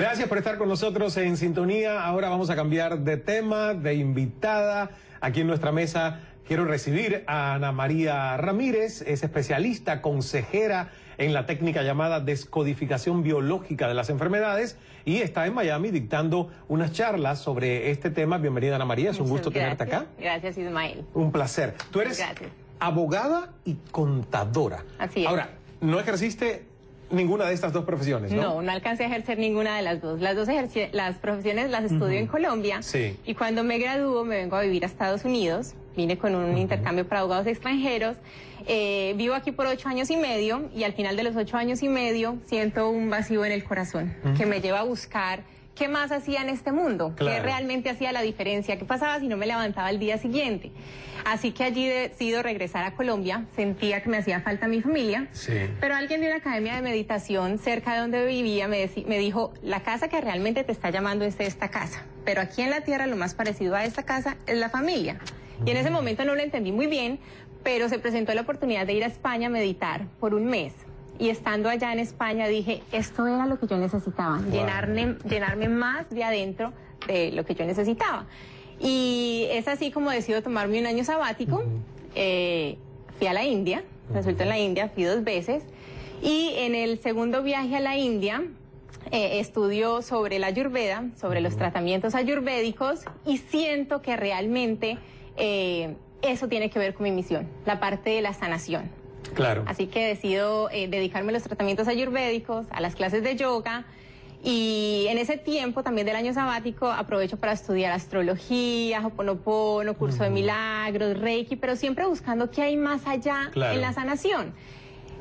Gracias por estar con nosotros en sintonía. Ahora vamos a cambiar de tema, de invitada. Aquí en nuestra mesa quiero recibir a Ana María Ramírez, es especialista, consejera en la técnica llamada descodificación biológica de las enfermedades y está en Miami dictando unas charlas sobre este tema. Bienvenida, Ana María, es un gusto tenerte acá. Gracias, Ismael. Un placer. Tú eres abogada y contadora. Así es. Ahora, ¿no ejerciste ninguna de estas dos profesiones, no? No, no alcancé a ejercer ninguna de las dos. Las dos las profesiones las estudio en Colombia. Sí. Y cuando me gradúo me vengo a vivir a Estados Unidos. Vine con un intercambio para abogados extranjeros. Vivo aquí por 8 años y medio y al final de los 8 años y medio siento un vacío en el corazón que me lleva a buscar qué más hacía en este mundo, qué realmente hacía la diferencia, qué pasaba si no me levantaba al día siguiente. Así que allí decido regresar a Colombia, sentía que me hacía falta mi familia, pero alguien de una academia de meditación cerca de donde vivía me dijo, la casa que realmente te está llamando es esta casa, pero aquí en la tierra lo más parecido a esta casa es la familia. Y en ese momento no lo entendí muy bien, pero se presentó la oportunidad de ir a España a meditar por un mes. Y estando allá en España dije, esto era lo que yo necesitaba, llenarme más de adentro de lo que yo necesitaba. Y es así como decido tomarme un año sabático. Fui a la India, resultó en la India, fui 2 veces. Y en el segundo viaje a la India estudio sobre la Ayurveda, sobre los tratamientos ayurvédicos y siento que realmente eso tiene que ver con mi misión, la parte de la sanación. Claro. Así que decido dedicarme a los tratamientos ayurvédicos, a las clases de yoga y en ese tiempo también del año sabático aprovecho para estudiar astrología, Ho'oponopono, curso de milagros, Reiki, pero siempre buscando qué hay más allá en la sanación.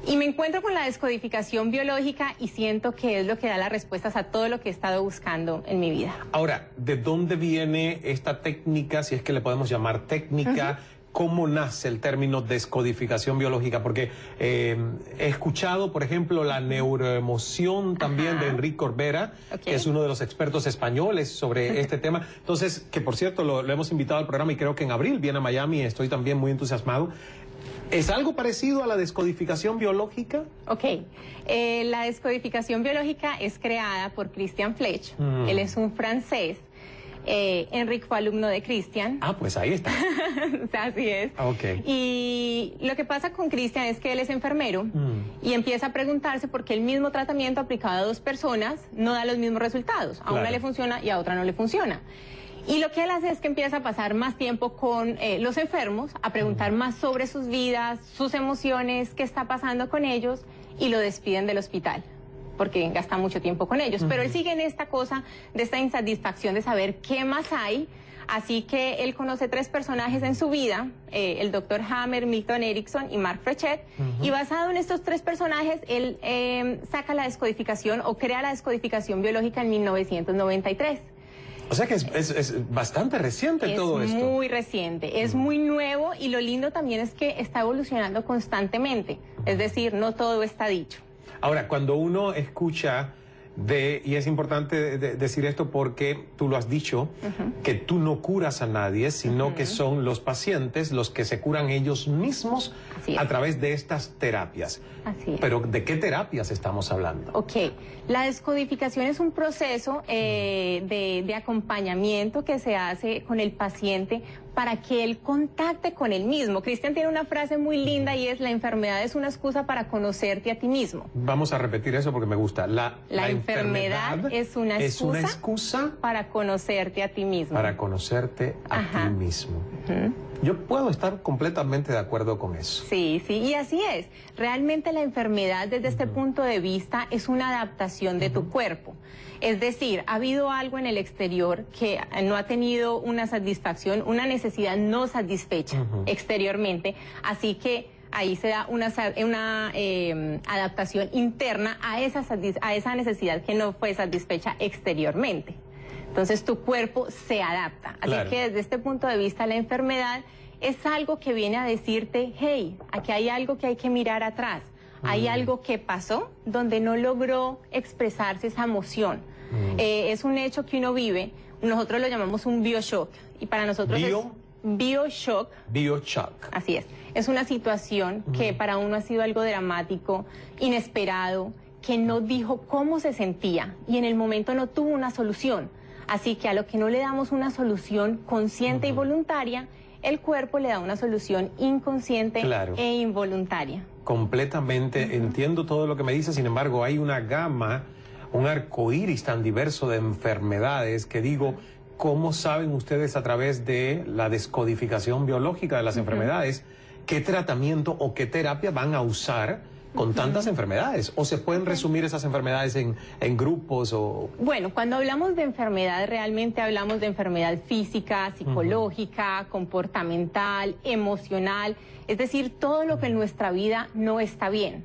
Y me encuentro con la descodificación biológica y siento que es lo que da las respuestas a todo lo que he estado buscando en mi vida. Ahora, ¿de dónde viene esta técnica, si es que le podemos llamar técnica? ¿Cómo nace el término descodificación biológica? Porque he escuchado, por ejemplo, la neuroemoción también de Enrique Corbera, que es uno de los expertos españoles sobre este tema. Entonces, que por cierto lo hemos invitado al programa y creo que en abril viene a Miami y estoy también muy entusiasmado. ¿Es algo parecido a la descodificación biológica? Ok. La descodificación biológica es creada por Christian Fletch. Él es un francés. Enrique fue alumno de Christian. Ah, pues ahí está. Así es. Okay. Y lo que pasa con Christian es que él es enfermero y empieza a preguntarse por qué el mismo tratamiento aplicado a 2 personas no da los mismos resultados. A una le funciona y a otra no le funciona. Y lo que él hace es que empieza a pasar más tiempo con los enfermos, a preguntar más sobre sus vidas, sus emociones, qué está pasando con ellos, y lo despiden del hospital, porque gasta mucho tiempo con ellos. Pero él sigue en esta cosa, de esta insatisfacción de saber qué más hay, así que él conoce 3 personajes en su vida, el Dr. Hammer, Milton Erickson y Mark Frechet, y basado en estos 3 personajes, él saca la descodificación o crea la descodificación biológica en 1993. O sea que es bastante reciente todo esto. Es muy reciente, es muy nuevo y lo lindo también es que está evolucionando constantemente, es decir, no todo está dicho. Ahora, cuando uno escucha y es importante decir esto porque tú lo has dicho, que tú no curas a nadie, sino que son los pacientes los que se curan ellos mismos a través de estas terapias. Así es. Pero ¿de qué terapias estamos hablando? Ok, la descodificación es un proceso de acompañamiento que se hace con el paciente para que él contacte con él mismo. Cristian tiene una frase muy linda y es: la enfermedad es una excusa para conocerte a ti mismo. Vamos a repetir eso porque me gusta. La enfermedad es una excusa para conocerte a ti mismo. Para conocerte a ti mismo. Yo puedo estar completamente de acuerdo con eso. Sí, sí, y así es. Realmente la enfermedad desde este punto de vista es una adaptación de tu cuerpo. Es decir, ha habido algo en el exterior que no ha tenido una satisfacción, una necesidad no satisfecha exteriormente, así que ahí se da una adaptación interna a esa necesidad que no fue satisfecha exteriormente. Entonces tu cuerpo se adapta. Así que desde este punto de vista la enfermedad es algo que viene a decirte, hey, aquí hay algo que hay que mirar atrás. Hay algo que pasó donde no logró expresarse esa emoción. Es un hecho que uno vive, nosotros lo llamamos un bioshock. Y para nosotros es bioshock. Bioshock. Así es una situación que para uno ha sido algo dramático, inesperado, que no dijo cómo se sentía y en el momento no tuvo una solución. Así que a lo que no le damos una solución consciente y voluntaria, el cuerpo le da una solución inconsciente e involuntaria. Completamente, entiendo todo lo que me dice, sin embargo, hay una gama, un arco iris tan diverso de enfermedades que digo, ¿cómo saben ustedes a través de la descodificación biológica de las enfermedades qué tratamiento o qué terapia van a usar con tantas enfermedades? ¿O se pueden resumir esas enfermedades en grupos? O... Bueno, cuando hablamos de enfermedad, realmente hablamos de enfermedad física, psicológica, comportamental, emocional, es decir, todo lo que en nuestra vida no está bien.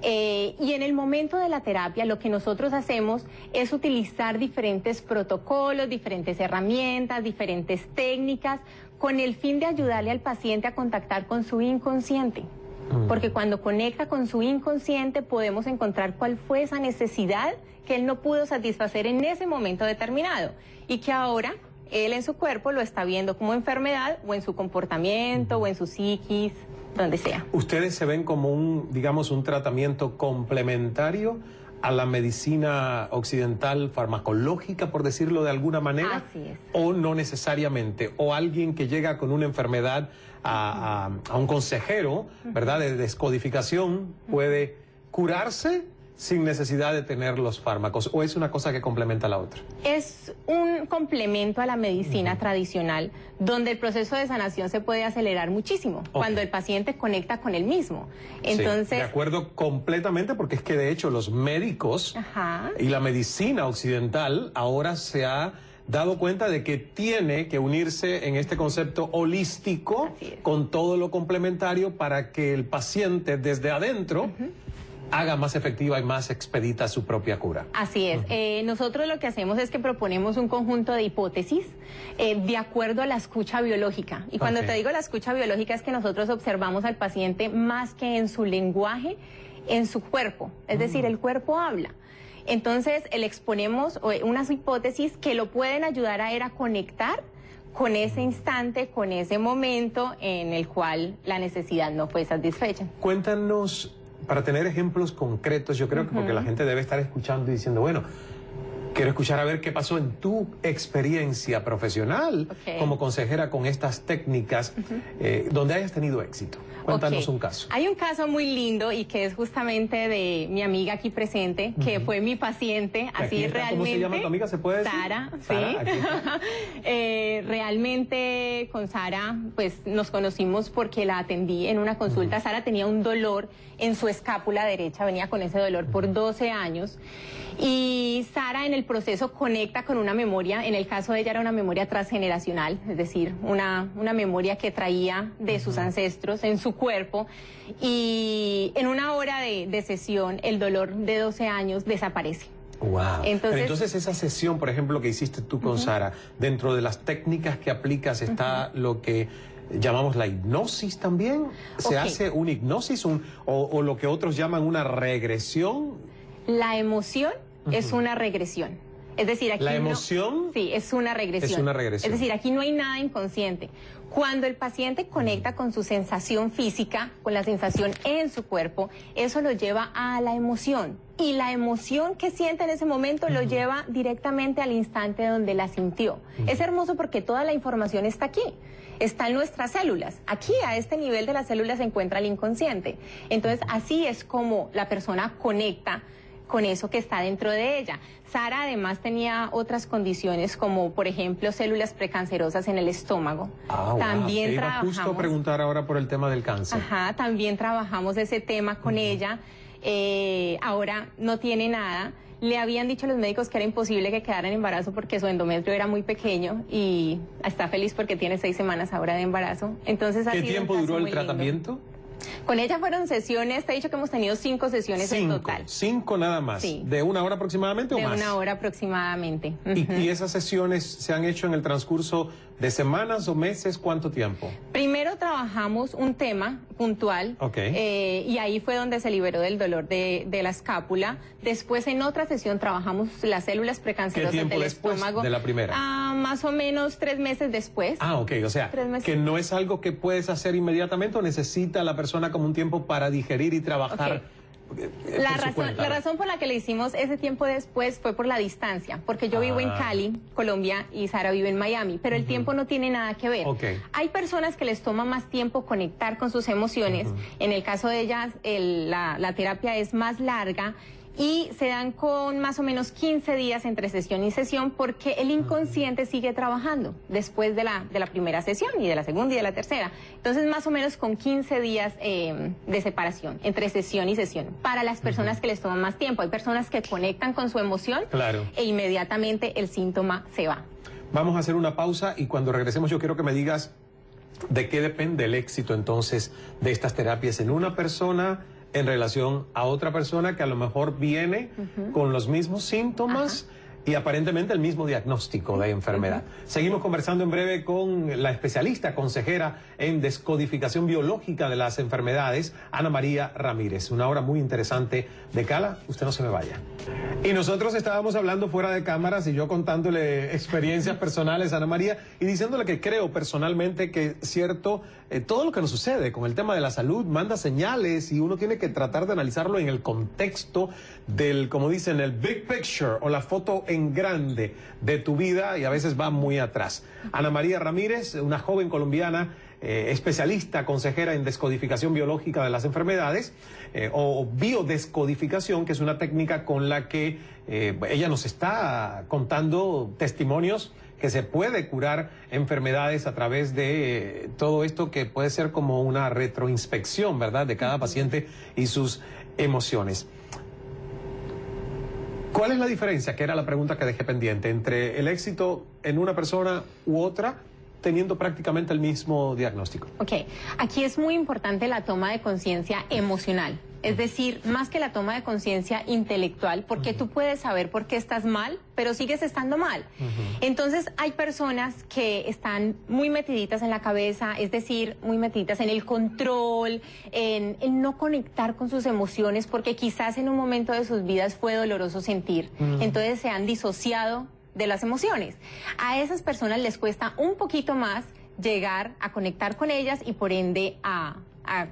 Y en el momento de la terapia lo que nosotros hacemos es utilizar diferentes protocolos, diferentes herramientas, diferentes técnicas, con el fin de ayudarle al paciente a contactar con su inconsciente. Porque cuando conecta con su inconsciente podemos encontrar cuál fue esa necesidad que él no pudo satisfacer en ese momento determinado y que ahora él en su cuerpo lo está viendo como enfermedad o en su comportamiento o en su psiquis, donde sea. ¿Ustedes se ven como digamos, un tratamiento complementario a la medicina occidental farmacológica, por decirlo de alguna manera? Así es. ¿O no necesariamente? ¿O alguien que llega con una enfermedad a un consejero, ¿verdad?, de descodificación, puede curarse sin necesidad de tener los fármacos? ¿O es una cosa que complementa a la otra? Es un complemento a la medicina tradicional, donde el proceso de sanación se puede acelerar muchísimo cuando el paciente conecta con él mismo. Entonces, sí, de acuerdo completamente, porque es que de hecho los médicos y la medicina occidental ahora se ha dado cuenta de que tiene que unirse en este concepto holístico con todo lo complementario para que el paciente desde adentro haga más efectiva y más expedita su propia cura. Así es. Nosotros lo que hacemos es que proponemos un conjunto de hipótesis de acuerdo a la escucha biológica. Y cuando te digo la escucha biológica es que nosotros observamos al paciente más que en su lenguaje, en su cuerpo. Es decir, el cuerpo habla. Entonces, le exponemos unas hipótesis que lo pueden ayudar a él a conectar con ese instante, con ese momento en el cual la necesidad no fue satisfecha. Cuéntanos, para tener ejemplos concretos, yo creo que porque la gente debe estar escuchando y diciendo, bueno, quiero escuchar a ver qué pasó en tu experiencia profesional como consejera con estas técnicas, donde hayas tenido éxito. Cuéntanos un caso. Hay un caso muy lindo y que es justamente de mi amiga aquí presente, que fue mi paciente, así realmente. ¿Cómo se llama tu amiga? ¿Se puede decir? Sara, sí. Realmente con Sara, pues nos conocimos porque la atendí en una consulta. Sara tenía un dolor en su escápula derecha, venía con ese dolor por 12 años. Y Sara en el proceso conecta con una memoria, en el caso de ella era una memoria transgeneracional, es decir, una memoria que traía de sus ancestros en su cuerpo, y en una hora de sesión el dolor de 12 años desaparece. Wow. Entonces esa sesión, por ejemplo, que hiciste tú con Sara, dentro de las técnicas que aplicas está lo que llamamos la hipnosis también. ¿Se hace una hipnosis o lo que otros llaman una regresión? La emoción es una regresión. Es decir, aquí ¿La emoción? Sí, es una regresión. Es una regresión. Es decir, aquí no hay nada inconsciente. Cuando el paciente conecta con su sensación física, con la sensación en su cuerpo, eso lo lleva a la emoción. Y la emoción que siente en ese momento lo lleva directamente al instante donde la sintió. Es hermoso porque toda la información está aquí. Está en nuestras células. Aquí, a este nivel de las células, se encuentra el inconsciente. Entonces, así es como la persona conecta con eso que está dentro de ella. Sara además tenía otras condiciones como, por ejemplo, células precancerosas en el estómago. También te iba justo a preguntar ahora por el tema del cáncer. También trabajamos ese tema con ella. Ahora no tiene nada. Le habían dicho a los médicos que era imposible que quedara en embarazo porque su endometrio era muy pequeño y está feliz porque tiene 6 semanas ahora de embarazo. Entonces, ¿qué tiempo duró el tratamiento? Con ella fueron sesiones, te he dicho que hemos tenido 5 sesiones en total. 5 nada más. Sí. ¿De 1 hora aproximadamente o más? De 1 hora aproximadamente. ¿Y esas sesiones se han hecho en el transcurso de semanas o meses? ¿Cuánto tiempo? Primero trabajamos un tema puntual y ahí fue donde se liberó del dolor de la escápula. Después en otra sesión trabajamos las células precancerosas del estómago. ¿De la primera? Más o menos 3 meses después. O sea, que no es algo que puedes hacer inmediatamente o necesita la persona como un tiempo para digerir y trabajar La razón por la que le hicimos ese tiempo después fue por la distancia, porque yo vivo en Cali, Colombia, y Sara vive en Miami, pero el tiempo no tiene nada que ver. Hay personas que les toma más tiempo conectar con sus emociones. En el caso de ellas, la terapia es más larga y se dan con más o menos 15 días entre sesión y sesión, porque el inconsciente sigue trabajando después de la primera sesión y de la segunda y de la tercera. Entonces, más o menos con 15 días de separación entre sesión y sesión. Para las personas que les toman más tiempo, hay personas que conectan con su emoción e inmediatamente el síntoma se va. Vamos a hacer una pausa y cuando regresemos yo quiero que me digas de qué depende el éxito entonces de estas terapias en una persona en relación a otra persona que a lo mejor viene con los mismos síntomas y aparentemente el mismo diagnóstico de enfermedad. Seguimos conversando en breve con la especialista consejera en descodificación biológica de las enfermedades, Ana María Ramírez. Una hora muy interesante de Cala, usted no se me vaya. Y nosotros estábamos hablando fuera de cámaras y yo contándole experiencias personales a Ana María y diciéndole que creo personalmente que cierto, todo lo que nos sucede con el tema de la salud manda señales y uno tiene que tratar de analizarlo en el contexto del, como dicen, el big picture o la foto en grande de tu vida y a veces va muy atrás. Ana María Ramírez, una joven colombiana, especialista, consejera en descodificación biológica de las enfermedades o biodescodificación, que es una técnica con la que ella nos está contando testimonios que se puede curar enfermedades a través de todo esto que puede ser como una retroinspección, ¿verdad?, de cada paciente y sus emociones. ¿Cuál es la diferencia, que era la pregunta que dejé pendiente, entre el éxito en una persona u otra teniendo prácticamente el mismo diagnóstico? Ok, aquí es muy importante la toma de conciencia emocional, es decir, más que la toma de conciencia intelectual, porque tú puedes saber por qué estás mal, pero sigues estando mal. Entonces hay personas que están muy metiditas en la cabeza, es decir, muy metiditas en el control, en no conectar con sus emociones, porque quizás en un momento de sus vidas fue doloroso sentir, entonces se han disociado de las emociones. A esas personas les cuesta un poquito más llegar a conectar con ellas y por ende a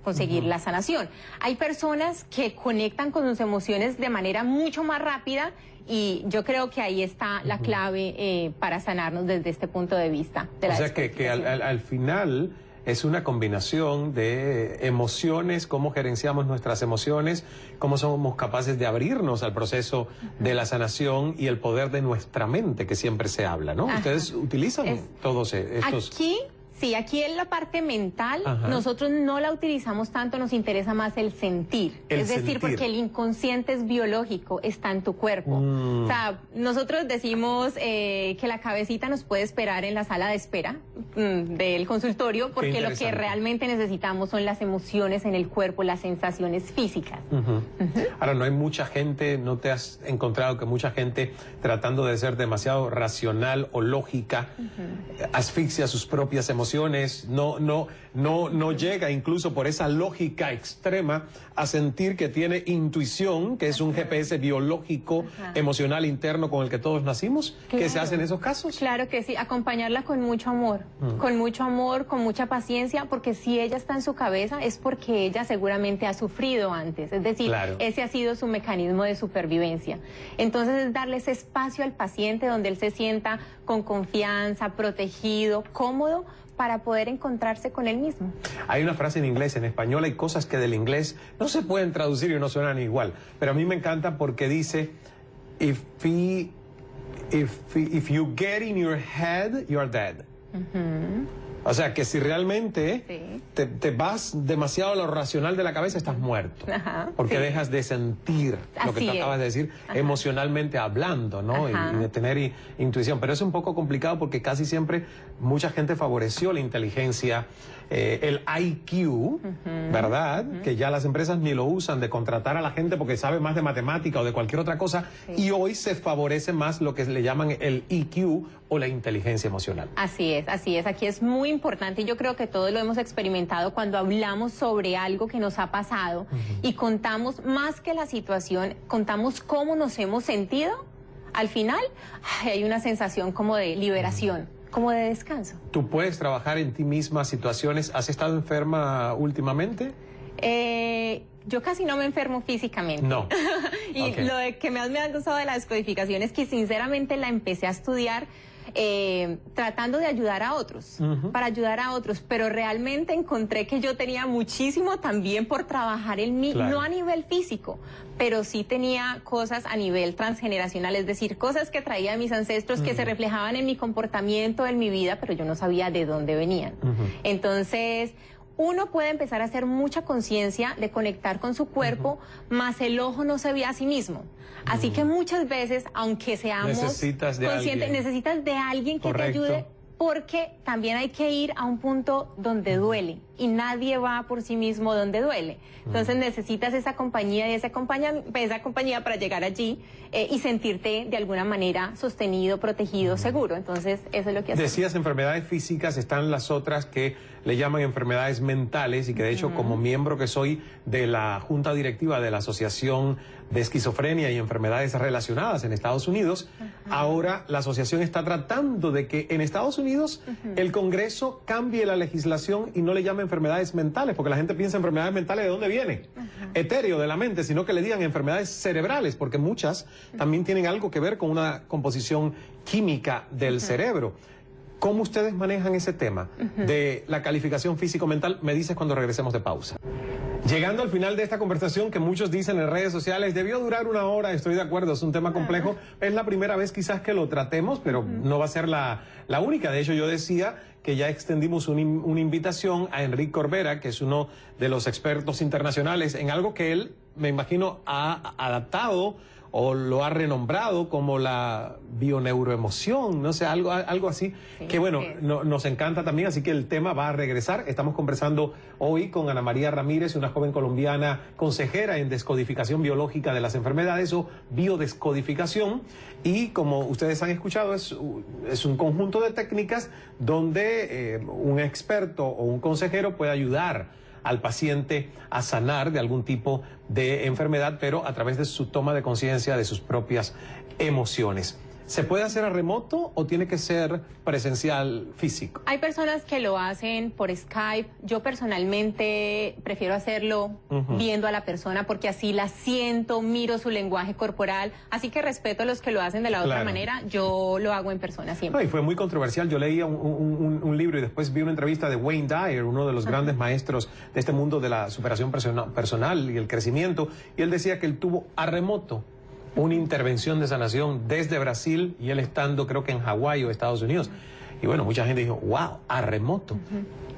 conseguir la sanación. Hay personas que conectan con sus emociones de manera mucho más rápida y yo creo que ahí está la clave para sanarnos desde este punto de vista. O sea que al final es una combinación de emociones, cómo gerenciamos nuestras emociones, cómo somos capaces de abrirnos al proceso de la sanación y el poder de nuestra mente, que siempre se habla, ¿no? Ustedes utilizan todos estos... Aquí en la parte mental, nosotros no la utilizamos tanto, nos interesa más el sentir. Es decir, porque el inconsciente es biológico, está en tu cuerpo. O sea, nosotros decimos que la cabecita nos puede esperar en la sala de espera del consultorio, porque lo que realmente necesitamos son las emociones en el cuerpo, las sensaciones físicas. Ahora, no hay mucha gente, ¿no te has encontrado que mucha gente tratando de ser demasiado racional o lógica asfixia sus propias emociones? No llega incluso por esa lógica extrema a sentir que tiene intuición, que es un GPS biológico, emocional interno con el que todos nacimos. ¿Qué se hace en esos casos? Claro que sí, acompañarla con mucho amor, con mucha paciencia, porque si ella está en su cabeza es porque ella seguramente ha sufrido antes, es decir, ese ha sido su mecanismo de supervivencia. Entonces es darle ese espacio al paciente donde él se sienta con confianza, protegido, cómodo, para poder encontrarse con él mismo. Hay una frase en inglés, en español hay cosas que del inglés no se pueden traducir y no suenan igual, pero a mí me encanta porque dice, if you get in your head, you're dead. O sea, que si realmente te vas demasiado a lo racional de la cabeza, estás muerto. Porque dejas de sentir lo que tú acabas de decir, emocionalmente hablando, ¿no? Y de tener intuición. Pero es un poco complicado porque casi siempre mucha gente favoreció la inteligencia, el IQ, ¿verdad? Que ya las empresas ni lo usan de contratar a la gente porque sabe más de matemática o de cualquier otra cosa. Y hoy se favorece más lo que le llaman el EQ o la inteligencia emocional. Así es, así es. Aquí es muy importante y yo creo que todos lo hemos experimentado cuando hablamos sobre algo que nos ha pasado y contamos más que la situación, contamos cómo nos hemos sentido. Al final hay una sensación como de liberación, como de descanso. ¿Tú puedes trabajar en ti misma situaciones? ¿Has estado enferma últimamente? yo casi no me enfermo físicamente. No. Y lo de que más me ha gustado de la descodificación es que sinceramente la empecé a estudiar tratando de ayudar a otros, para ayudar a otros, pero realmente encontré que yo tenía muchísimo también por trabajar en mí, no a nivel físico, pero sí tenía cosas a nivel transgeneracional, es decir, cosas que traía de mis ancestros que se reflejaban en mi comportamiento, en mi vida, pero yo no sabía de dónde venían. Entonces, uno puede empezar a hacer mucha conciencia de conectar con su cuerpo, más el ojo no se ve a sí mismo. Así que muchas veces, aunque seamos conscientes, necesitas de alguien que te ayude, porque también hay que ir a un punto donde duele y nadie va por sí mismo donde duele. Entonces necesitas esa compañía y esa compañía para llegar allí y sentirte de alguna manera sostenido, protegido, seguro. Entonces eso es lo que hacemos. Decías enfermedades físicas, están las otras que le llaman enfermedades mentales y que de hecho como miembro que soy de la Junta Directiva de la Asociación de Esquizofrenia y Enfermedades Relacionadas en Estados Unidos, ahora la asociación está tratando de que en Estados Unidos el Congreso cambie la legislación y no le llame enfermedades mentales, porque la gente piensa enfermedades mentales, ¿de dónde viene? Etéreo, de la mente, sino que le digan enfermedades cerebrales, porque muchas también tienen algo que ver con una composición química del cerebro. ¿Cómo ustedes manejan ese tema de la calificación físico-mental? Me dices cuando regresemos de pausa. Llegando al final de esta conversación que muchos dicen en redes sociales, debió durar 1 hora, estoy de acuerdo, es un tema complejo. Es la primera vez quizás que lo tratemos, pero no va a ser la única. De hecho, yo decía que ya extendimos una invitación a Enrique Corbera, que es uno de los expertos internacionales en algo que él, me imagino, ha adaptado o lo ha renombrado como la bioneuroemoción, no sé, algo así, que bueno, nos encanta también, así que el tema va a regresar. Estamos conversando hoy con Ana María Ramírez, una joven colombiana consejera en descodificación biológica de las enfermedades o biodescodificación, y como ustedes han escuchado, es un conjunto de técnicas donde un experto o un consejero puede ayudar al paciente a sanar de algún tipo de enfermedad, pero a través de su toma de conciencia de sus propias emociones. ¿Se puede hacer a remoto o tiene que ser presencial físico? Hay personas que lo hacen por Skype. Yo personalmente prefiero hacerlo viendo a la persona porque así la siento, miro su lenguaje corporal. Así que respeto a los que lo hacen de la otra manera. Yo lo hago en persona siempre. No, y fue muy controversial. Yo leía un libro y después vi una entrevista de Wayne Dyer, uno de los grandes maestros de este mundo de la superación personal y el crecimiento. Y él decía que él tuvo a remoto una intervención de sanación desde Brasil y él estando creo que en Hawái o Estados Unidos. Y bueno, mucha gente dijo, wow, a remoto.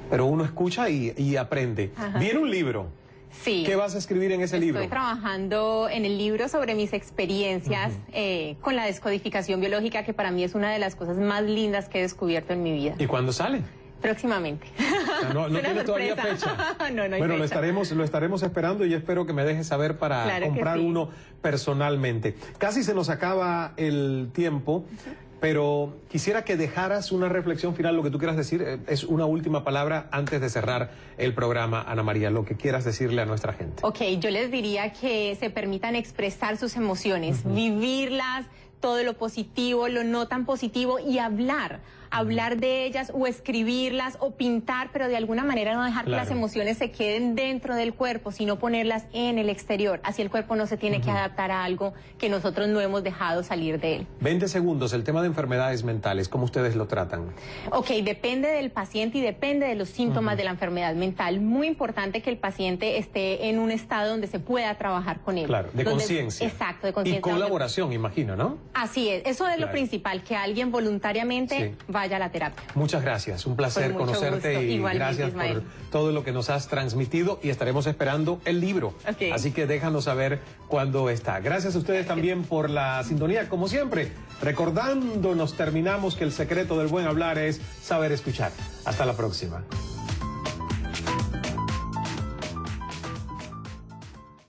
Pero uno escucha y aprende. Viene un libro. Sí. ¿Qué vas a escribir en ese libro? Estoy trabajando en el libro sobre mis experiencias con la descodificación biológica, que para mí es una de las cosas más lindas que he descubierto en mi vida. ¿Y cuándo sale? Próximamente. No tiene todavía fecha. No hay bueno, fecha. Lo estaremos esperando y espero que me dejes saber para comprar uno personalmente. Casi se nos acaba el tiempo, pero quisiera que dejaras una reflexión final, lo que tú quieras decir. Es una última palabra antes de cerrar el programa, Ana María, lo que quieras decirle a nuestra gente. Ok, yo les diría que se permitan expresar sus emociones, vivirlas, todo lo positivo, lo no tan positivo y hablar de ellas o escribirlas o pintar, pero de alguna manera no dejar que las emociones se queden dentro del cuerpo, sino ponerlas en el exterior. Así el cuerpo no se tiene que adaptar a algo que nosotros no hemos dejado salir de él. 20 segundos, el tema de enfermedades mentales, ¿cómo ustedes lo tratan? Ok, depende del paciente y depende de los síntomas de la enfermedad mental. Muy importante que el paciente esté en un estado donde se pueda trabajar con él. Claro, de conciencia. Exacto, de conciencia. Y colaboración, imagino, ¿no? Así es, eso es lo principal, que alguien voluntariamente vaya a la terapia. Muchas gracias, un placer conocerte y igualmente, gracias por todo lo que nos has transmitido y estaremos esperando el libro. Así que déjanos saber cuándo está. Gracias a ustedes también por la sintonía, como siempre, recordándonos, terminamos que el secreto del buen hablar es saber escuchar. Hasta la próxima.